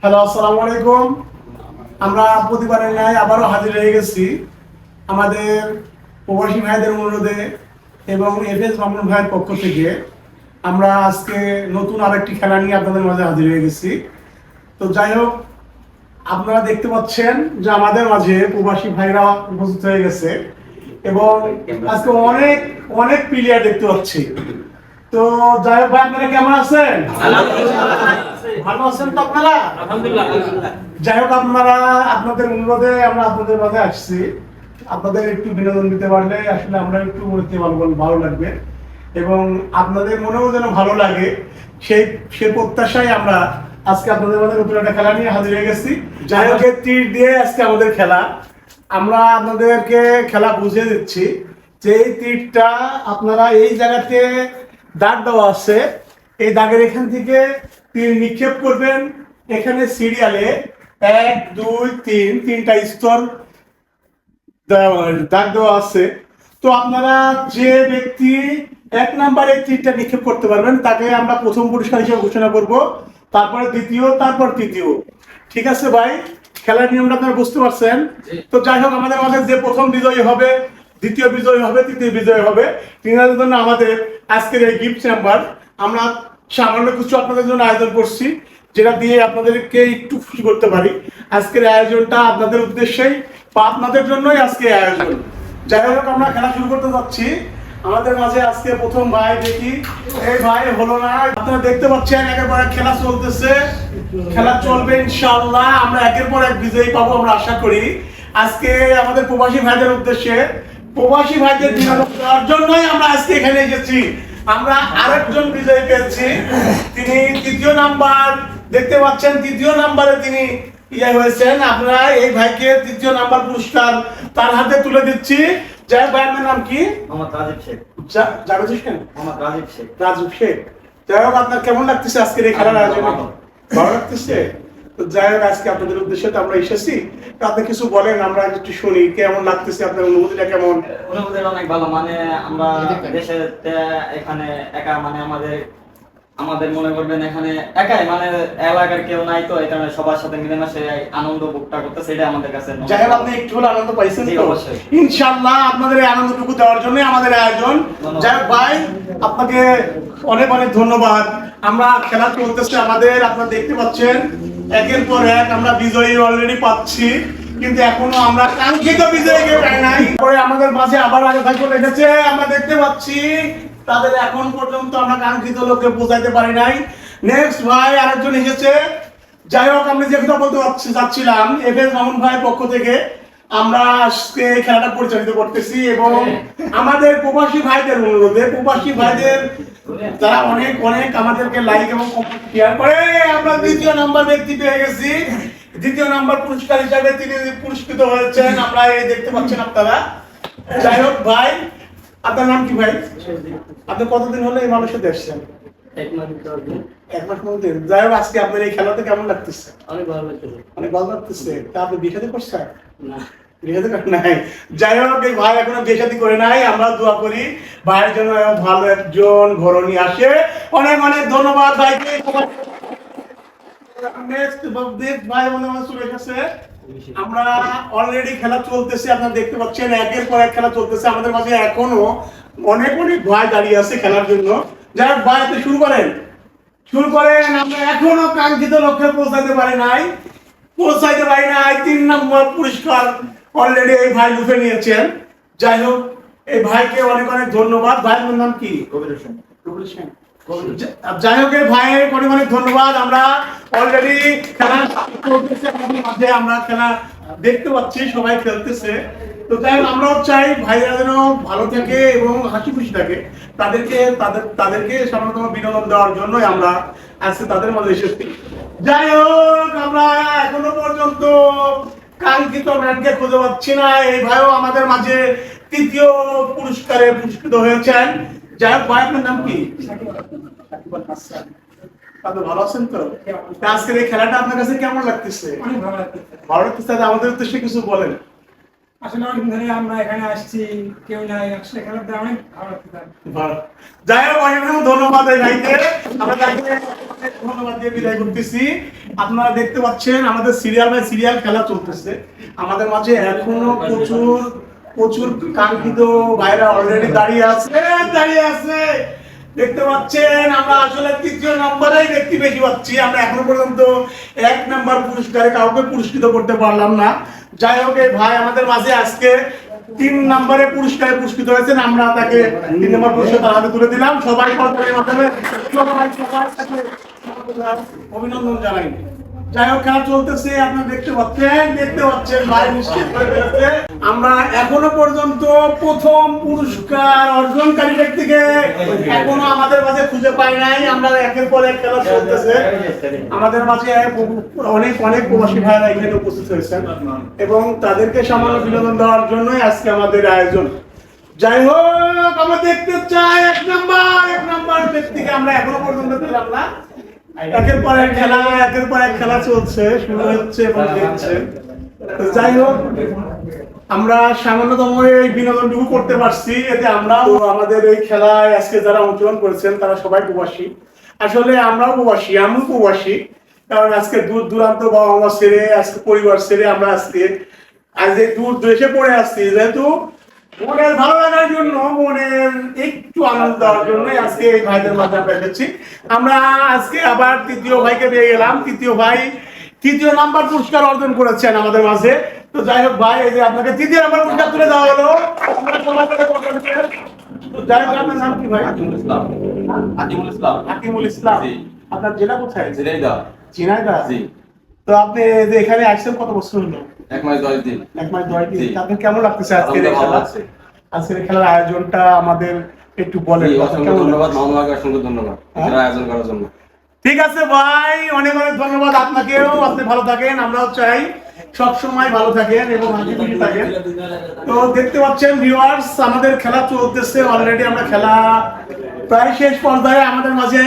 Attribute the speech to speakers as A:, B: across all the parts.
A: Hello, আসসালামু আলাইকুম। আমরা প্রতিবারের ন্যায় আবারও হাজির হয়ে গেছি আমাদের প্রবাসী ভাইদের অনুরোধে এবং এফএস মামুন ভাইয়ের পক্ষ থেকে। আমরা আজকে নতুন আরেকটি খেলা নিয়ে আপনাদের মাঝে হাজির হয়ে গেছি। তো যাই হোক, আপনারা দেখতে পাচ্ছেন যে আমাদের মাঝে প্রবাসী ভাইরা উপস্থিত হয়ে গেছে এবং আজকে অনেক অনেক প্লেয়ার দেখতে পাচ্ছি। তো যাই হোক ভাই, আপনারা কেমন আছেন? ভালো আছেন তো আপনারা? যাই হোক, আপনাদের অনুরোধে আমরা আপনাদের মাঝে আসছি। আপনাদের একটু বিনোদন দিতে পারলে আসলে আমরা একটু মনে ভালো লাগবে এবং আপনাদের মনেও যেন ভালো লাগে, সেই প্রত্যাশায় আমরা আজকে আপনাদের মাঝে নতুন একটা খেলা নিয়ে হাজির হয়ে গেছি। যাই হোক, তীর দিয়ে আজকে আমাদের খেলা। আমরা আপনাদেরকে খেলা বুঝিয়ে দিচ্ছি যে এই তীরটা আপনারা এই জায়গাতে দাগ দেওয়া আছে, এই দাগের এখান থেকে তীর নিক্ষেপ করবেন। এখানে সিরিয়ালে 1 2 3 তিনটা স্তর দাগ দেওয়া আছে। তো আপনারা যে ব্যক্তি 1 নম্বরে তীরটা নিক্ষেপ করতে পারবেন তাকে আমরা প্রথম পুরস্কার হিসেবে ঘোষণা করব, তারপরে দ্বিতীয়, তারপর তৃতীয়। ঠিক আছে ভাই, খেলার নিয়মটা আপনারা বুঝতে পারছেন? তো যাই হোক, আমাদের মাঝে যে প্রথম বিজয়ী হবে, দ্বিতীয় বিজয়ী হবে, তৃতীয় বিজয়ী হবে, তিনাদের জন্য আমাদের আজকের এই গিফট চেম্বার আমরা সামান্য কিছু আপনাদের জন্য আয়োজন করছি, যেটা দিয়ে আপনাদেরকে একটু খুশি করতে পারি। আজকের আয়োজনটা আপনাদের উদ্দেশ্যেই বা আপনাদের জন্যই আজকে আয়োজন। যাই হোক, আমরা খেলা শুরু করতে যাচ্ছি। আমাদের মাঝে আজকে প্রথম ভাই দেখি, এই ভাই হলো না। আপনারা দেখতে পাচ্ছেন একের পর এক খেলা চলতেছে, খেলা চলবে ইনশাআল্লাহ। আমরা একের পর এক বিজয়ী পাবো আমরা আশা করি। আজকে আমাদের প্রবাসী ভাইদের উদ্দেশ্যে, প্রবাসী ভাইদের বিনোদন দেওয়ার জন্যই আমরা আজকে এখানে এসেছি। আমরা আরেকজন বিজয়ী পেয়েছি, তিনি তৃতীয় নাম্বার। দেখতে পাচ্ছেন তৃতীয় নাম্বারে তিনি হয়েছেন। আপনারা এই ভাইকে তৃতীয় নাম্বার পুরস্কার তার হাতে তুলে দিচ্ছি। যাই ভাইয়ের নাম কি?
B: মোহাম্মদ রাজীব শেখ।
A: জাভেদ হোসেন?
B: মোহাম্মদ রাজীব শেখ।
A: রাজীব শেখ। যাই হোক, আপনার কেমন লাগতেছে আজকের এই খেলার আয়োজন? ভালো লাগতেছে? তো যাই হোক, আজকে আপনাদের উদ্দেশ্যে তো আমরা এসেছি। তো আপনি কিছু বলেন, আমরা একটু শুনি কেমন লাগতেছে, আপনার অনুভূতিটা কেমন?
B: অনুভূতি অনেক ভালো। মানে আমরা দেশে এখানে একা, মানে আমাদের মনে করবেন এখানে একাই, মানে এলাকার কেউ নাই, তো এই কারণে সবার সাথে মিলেমিশে আনন্দ ভোগটা করতে, সেটা আমাদের কাছে।
A: যাই হোক, আপনি একটু হলে আনন্দ পাইছেন তো?
B: অবশ্যই।
A: ইনশাআল্লাহ আপনাদের এই আনন্দটুকু দেওয়ার জন্য আমাদের আয়োজন। যাই হোক ভাই, আপনাকে অনেক অনেক ধন্যবাদ। আমরা খেলা চলতেছে আমাদের, আপনারা দেখতে পাচ্ছেন একের পর এক আমরা বিজয়ী অলরেডি পাচ্ছি, কিন্তু এখনো আমরা কাঙ্ক্ষিত বিজয়ীকে পাই নাই। পরে আমাদের মাঝে আবার আগে ভাই চলে এসেছে, আমরা দেখতে পাচ্ছি তাদের এখন পর্যন্ত আমরা কাঙ্ক্ষিত লোককে বোঝাইতে পারি নাই। নেক্সট ভাই আরেকজন এসেছে। যাই হোক, আমি যে কথা বলতে চাচ্ছিলাম, এফএস মামুন ভাইয়ের পক্ষ থেকে আমরা আজকে খেলাটা পরিচালিত করতেছি এবং আমাদের প্রবাসী ভাইদের অনুরোধে, প্রবাসী ভাইদের যারা অনেক অনেক আমাদেরকে লাইক এবং কমেন্ট শেয়ার করে, আমরা দ্বিতীয় নাম্বার ব্যক্তি পেয়ে গেছি। দ্বিতীয় নাম্বার পুরস্কার হিসাবে তিনি পুরস্কৃত হয়েছেন, আমরা এই দেখতে পাচ্ছেন আপনারা। যাই হোক ভাই, আপনার নাম কি ভাই? আপনি কতদিন হলো এই মানুষের সাথে এসেছেন? 1 মাস মধ্যে। যাই হোক, আজকে আপনার এই খেলাতে কেমন লাগতেছে?
B: অনেক ভালো লাগতেছে।
A: অনেক ভালো লাগতেছে। তা আপনি বিয়ে করছেন?
B: না,
A: বিয়ে করেন নাই? যাই হোক, এই ভাই এখনো বিয়ে করে নাই। আমরা দোয়া করি ভাইয়ের জন্য ভালো একজন ঘরণী আসে। অনেক অনেক ধন্যবাদ ভাইকে। নেক্সট ভাই আমাদের চলে এসেছে। আমরা অলরেডি খেলা চলতেছে, আপনারা দেখতে পাচ্ছেন একের পর এক খেলা চলতেছে। আমাদের মাঝে এখনো অনেক অনেক ভাই দাঁড়িয়ে আছে খেলার জন্য। যাই হোক ভাই, আপনি শুরু করেন। আমরা এখনো কাঙ্ক্ষিত লক্ষ্যে পৌঁছাইতে পারি নাই। 3 নম্বর পুরস্কার অলরেডি এই ভাই লুফে নিয়েছেন। যাই হোক, এই ভাইকে অনেক অনেক ধন্যবাদ। ভাইয়ের নাম কি?
B: কবির হোসেন।
A: যাই হোক, এই ভাইয়ের অনেক অনেক ধন্যবাদ। আমরা অলরেডি খেলা চলতেছে, আমাদের মাঝে আমরা খেলা দেখতে পাচ্ছি, সবাই খেলতেছে। তো যাই হোক, আমরাও চাই ভাইরা যেন ভালো থাকে এবং হাসি খুশি থাকে। তাদেরকে সাধারণত বিনোদন দেওয়ার জন্যই আমরা আজকে তাদের মাঝে এসেছি। যাই হোক, আমরা এখনো পর্যন্ত কাঙ্ক্ষিত ম্যানকে খুঁজে পাচ্ছি না। এই ভাইও আমাদের মাঝে তৃতীয় পুরস্কারে পুরস্কৃত হয়েছেন। যাই হোক ভাই, আপনার নাম কি? আপনি ভালো আছেন তো? আজকের এই খেলাটা আপনার কাছে কেমন লাগতেছে?
C: অনেক ভালো লাগতেছে।
A: ভালো লাগতেছে। আমাদের উদ্দেশ্যে কিছু বলেন।
C: আসলে অনেক ধরে আমরা এখানে আসছি, কেউ নাই, আসলে খেলাটা অনেক ভালো লাগতেছে।
A: যাই হোক, অনেক ধন্যবাদ এই ভাইকে। আমরা তাকে ধন্যবাদ দিয়ে বিদায় করতেছি। আপনারা দেখতে পাচ্ছেন আমাদের সিরিয়াল বাই সিরিয়াল খেলা চলতেছে। আমাদের মাঝে এখনো প্রচুর প্রচুর কাঙ্ক্ষিত ভাইরা অলরেডি দাঁড়িয়ে আছে। দেখতে পাচ্ছেন আমরা আসলে তৃতীয় নম্বরেই ব্যক্তি বেশি পাচ্ছি। আমরা এখনো পর্যন্ত 1 নাম্বার পুরস্কারে কাউকে পুরস্কৃত করতে পারলাম না। যাই হোক, এই ভাই আমাদের মাঝে আজকে 3 নম্বরে পুরস্কারে পুরস্কৃত হয়েছেন। আমরা তাকে 3 নম্বর পুরস্কার তার হাতে তুলে দিলাম। সবাই করতালির মাধ্যমে অভিনন্দন জানাই। যাই হোক, খেলা চলতেছে, আপনারা দেখতে পাচ্ছেন ভাই নিশ্চিত করে ফেলেছে। আমরা এখনো পর্যন্ত প্রথম পুরস্কার অর্জনকারী ব্যক্তিকে এখনো আমাদের মাঝে খুঁজে পাই নাই। আমরা একের পর এক খেলা চলতেছে। আমাদের মাঝে অনেক অনেক প্রবাসী ভাইরা এখানে উপস্থিত হয়েছেন এবং তাদেরকে সামান্য বিনোদন দেওয়ার জন্যই আজকে আমাদের আয়োজন। যাই হোক, আমরা দেখতে চাই 1 নাম্বার ব্যক্তিকে আমরা এখনো পর্যন্ত পেলাম না। একের পর এক খেলা চলছে, শুরু হচ্ছে এবং দেখছে। যাই হোক, আমরা সামান্যতম এই বিনোদনটুকু করতে পারছি। এতে আমরাও আমাদের এই খেলায় আজকে যারা অংশগ্রহণ করেছেন তারা সবাই প্রবাসী। আসলে আমরাও প্রবাসী, আমিও প্রবাসী। কারণ আজকে দূর দূরান্ত বাবা মা ছেড়ে, আজকে পরিবার ছেড়ে আমরা আজকে দূর দেশে পড়ে আসছি। যেহেতু মনের ভালো লাগার জন্য, মনের একটু আনন্দ দেওয়ার জন্য আজকে এই ভাইদের মাঝে আমরা এসেছি। আমরা আজকে আবার তৃতীয় ভাইকে পেয়ে গেলাম। তৃতীয় ভাই 3য় নাম্বার পুরস্কার অর্জন করেছেন আমাদের মাঝে। তো যাই হোক ভাই, এই যে আপনাকে 3য় নাম্বার পুরস্কার তুলে দেওয়া হলো। যাই হোক, আপনার নাম কি ভাই? হাকিমুল ইসলাম। আপনার জেলা কোথায়? ঝিনাইদহ। তো আপনি যে এখানে আসছেন কত বছর হলো?
D: 1 মাস 10 দিন।
A: 1 মাস 10 দিন। আপনার কেমন লাগতেছে আজকের এই খেলা? আজকের খেলার আয়োজনটা আমাদের একটু বলেন।
D: অসংখ্য ধন্যবাদ মামুন ভাইকে, অসংখ্য ধন্যবাদ এর আয়োজন করার জন্য।
A: ঠিক আছে ভাই, অনেক অনেক ধন্যবাদ আপনাকেও। আপনি ভালো থাকেন, আমরাও চাই সব সময় ভালো থাকেন এবং হাসি খুশি থাকেন। তো দেখতে পাচ্ছেন ভিউয়ার্স, আমাদের খেলা চলতেছে অলরেডি। আমরা খেলা প্রায় শেষ পর্যায়ে। আমাদের মাঝে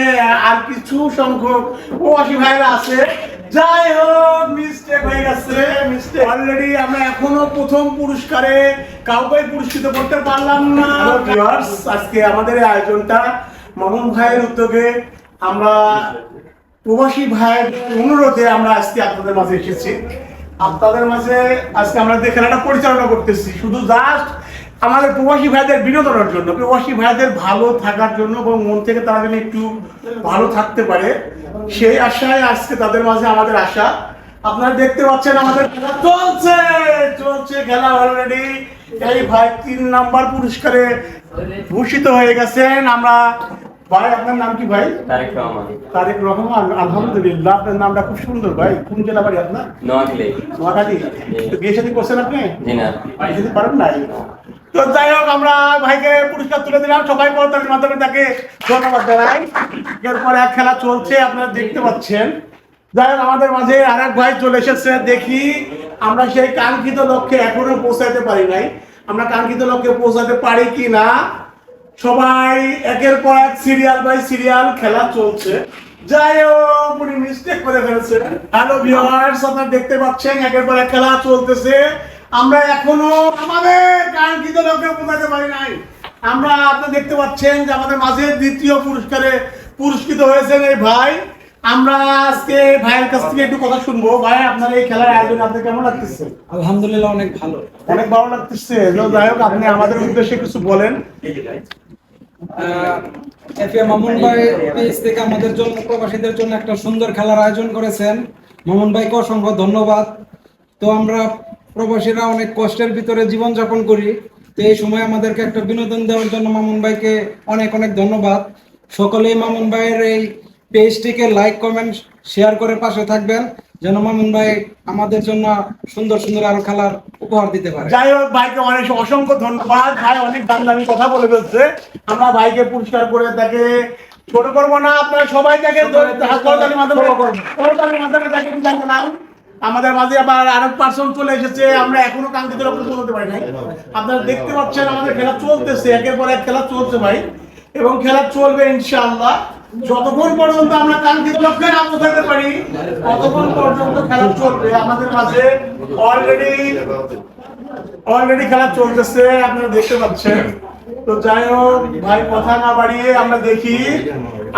A: আর কিছু সংখ্যক প্রবাসী ভাইরা আছে। যাই হোক, মিস্টেক হয়ে গেছে। অলরেডি আমরা এখনো প্রথম পুরস্কারে কাউকে পুরস্কৃত করতে পারলাম না। ভিউয়ার্স, আজকে আমাদের এই আয়োজনটা মামুন ভাইয়ের উদ্যোগে, আমরা প্রবাসী ভাইয়ের অনুরোধে আমরা আজকে আপনাদের মাঝে এসেছি। আপনাদের মাঝে আজকে আমরা যে খেলাটা পরিচালনা করতেছি শুধু জাস্ট আমাদের প্রবাসী ভাইদের বিনোদনের জন্য, প্রবাসী ভাইদের ভালো থাকার জন্য এবং মন থেকে তারা যেন একটু ভালো থাকতে পারে, সেই আশায় আজকে তাদের মাঝে আমাদের আশা। আপনারা দেখতে পাচ্ছেন আমাদের খেলা চলছে খেলা অলরেডি। এই ভাই 3 নাম্বার পুরস্কারে ভূষিত হয়ে গেছেন। আমরা ভাই, আপনার নাম কি ভাই? তারেক রহমান। আলহামদুলিল্লাহ, আপনার নামটা খুব সুন্দর ভাই। কোন জেলা বাড়ি আপনার? নোয়াখালী। বিয়ে শাদী করছেন আপনি? বিয়ে শাদী করেন নাই? তো যাই হোক, আমরা ভাইকে পুরস্কার তুলে দিলাম। সবাই করতালির মাধ্যমে তাকে ধন্যবাদ জানাই। এরপর এক খেলা চলছে, আপনারা দেখতে পাচ্ছেন। যাই হোক, আমাদের মাঝে আরেক ভাই চলে এসেছে। দেখি আমরা সেই কাঙ্ক্ষিত লক্ষ্যে এখনো পৌঁছাতে পারি নাই। আমরা কাঙ্ক্ষিত লক্ষ্যে পৌঁছাতে পারি কি না। সবাই একের পর এক সিরিয়াল বাই সিরিয়াল খেলা চলছে। যাই হোক, উনি মিস্টেক করে ফেলেছে। হ্যালো ভিউয়ার্স, আপনারা দেখতে পাচ্ছেন একের পর এক খেলা চলতেছে। আমরা এখনো আমাদের কাঙ্ক্ষিত লক্ষ্যে পৌঁছাতে পারি নাই। আমরা আপনারা দেখতে পাচ্ছেন যে আমাদের মাঝে 2য় পুরস্কারে পুরস্কৃত হয়েছেন এই ভাই। আমরা আজকে ভাইয়ের কাছ থেকে একটু কথা শুনবো। ভাই, আপনার এই খেলার আয়োজন আপনার কেমন লাগতেছে?
C: আলহামদুলিল্লাহ, অনেক ভালো,
A: অনেক ভালো লাগতেছে। যাই হোক, আপনি আমাদের উদ্দেশ্যে কিছু বলেন।
C: মামুন ভাই পেজ থেকে আমাদের জন্য, প্রবাসীদের জন্য একটা সুন্দর খেলার আয়োজন করেছেন। মামুন ভাইকে অসংখ্য ধন্যবাদ। তো আমরা প্রবাসীরা অনেক কষ্টের ভিতরে জীবনযাপন করি। তো এই সময় আমাদেরকে একটা বিনোদন দেওয়ার জন্য মামুন ভাইকে অনেক অনেক ধন্যবাদ। সকলেই মামুন ভাইয়ের এই পেজটিকে লাইক, কমেন্ট, শেয়ার করে পাশে থাকবেন, যেন মামুন ভাই আমাদের জন্য সুন্দর সুন্দর আরো খেলার উপহার দিতে পারে।
A: যাই হোক, ভাইকে অনেক অসংখ্য ধন্যবাদ। ভাই অনেক দামি কথা বলে ফেলছে। আমরা ভাইকে পুরস্কার করে তাকে ছোট করবো না। আপনারা সবাই তাকে করতালির মাধ্যমে জানান। আমাদের মাঝে আবার আরেক পার্সন চলে এসেছে। আমরা এখনো কাঙ্ক্ষিত লক্ষ্যে পৌঁছতে পারি নাই। আপনারা দেখতে পাচ্ছেন আমাদের খেলা চলতেছে, একের পর এক খেলা চলছে ভাই, এবং খেলা চলবে ইনশাআল্লাহ। যতক্ষণ পর্যন্ত আমরা কাঙ্ক্ষিত লক্ষ্যে না পৌঁছাতে পারি ততক্ষণ পর্যন্ত খেলা চলবে। আমাদের মাঝে অলরেডি খেলা চলতেছে, আপনারা দেখতে পাচ্ছেন। তো যাই হোক ভাই, কথা না বাড়িয়ে আমরা দেখি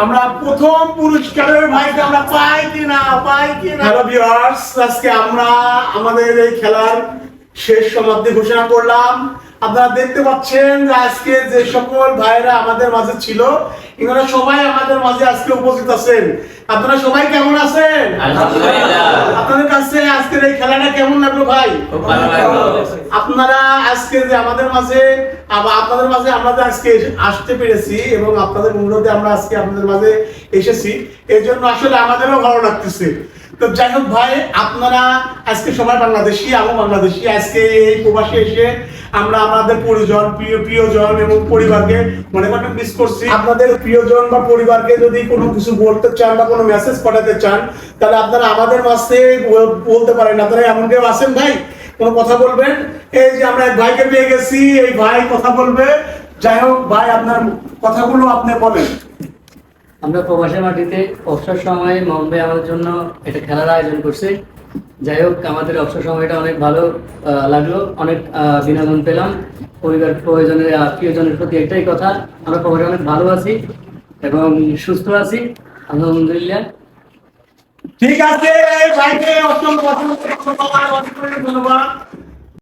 A: আমরা প্রথম পুরস্কারের ভাইকে আমরা পাই কিনা। হ্যালো ভিউয়ার্স, আজকে আমরা আমাদের এই খেলার শেষ সমাপ্তি ঘোষণা করলাম। আপনারা দেখতে পাচ্ছেন যে আজকে যে সকল ভাইরা আমাদের মাঝে ছিল, এনারা সবাই আমাদের মাঝে আজকে উপস্থিত আছেন। আপনারা সবাই কেমন আছেন?
B: আলহামদুলিল্লাহ।
A: আপনাদের কাছে আজকের এই খেলাটা কেমন লাগলো ভাই?
B: খুব ভালো লাগলো।
A: আপনারা আজকে যে আমাদের মাঝে আপনাদের মাঝে আমরা যে আজকে আসতে পেরেছি এবং আপনাদের অনুরোধে আমরা আজকে আপনাদের মাঝে এসেছি, এর জন্য আসলে আমাদেরও ভালো লাগতেছে। তো যাই হোক ভাই, আপনারা আজকে সবাই বাংলাদেশি, আমিও বাংলাদেশি। আজকে এই প্রবাসে এসে আমরা আমাদের পরিজন, প্রিয়জন এবং পরিবারকে মনে করেন মিস করছি। আপনাদের প্রিয়জন বা পরিবারকে যদি কোনো কিছু বলতে চান বা কোনো মেসেজ পাঠাতে চান, তাহলে আপনারা আমাদের মাঝে বলতে পারেন। আপনারা এমন কেউ আছেন ভাই, কোনো কথা বলবেন? এই যে আমরা এক ভাইকে পেয়ে গেছি, এই ভাই কথা বলবে। যাই হোক ভাই, আপনার কথাগুলো আপনি বলেন।
E: আমরা প্রবাসী মাটিতে অবসর সময়ে মোহন ভাই আমাদের জন্য একটা খেলার আয়োজন করছে। যাই হোক, আমাদের অবসর সময়টা অনেক ভালো লাগলো, অনেক বিনোদন পেলাম। পরিবার প্রয়োজনের প্রিয়জনের প্রতি একটাই কথা, আমরা প্রবাসে অনেক ভালো আছি এবং সুস্থ আছি, আলহামদুলিল্লাহ।
A: ঠিক আছে, এই ভাইকে অসংখ্য ধন্যবাদ।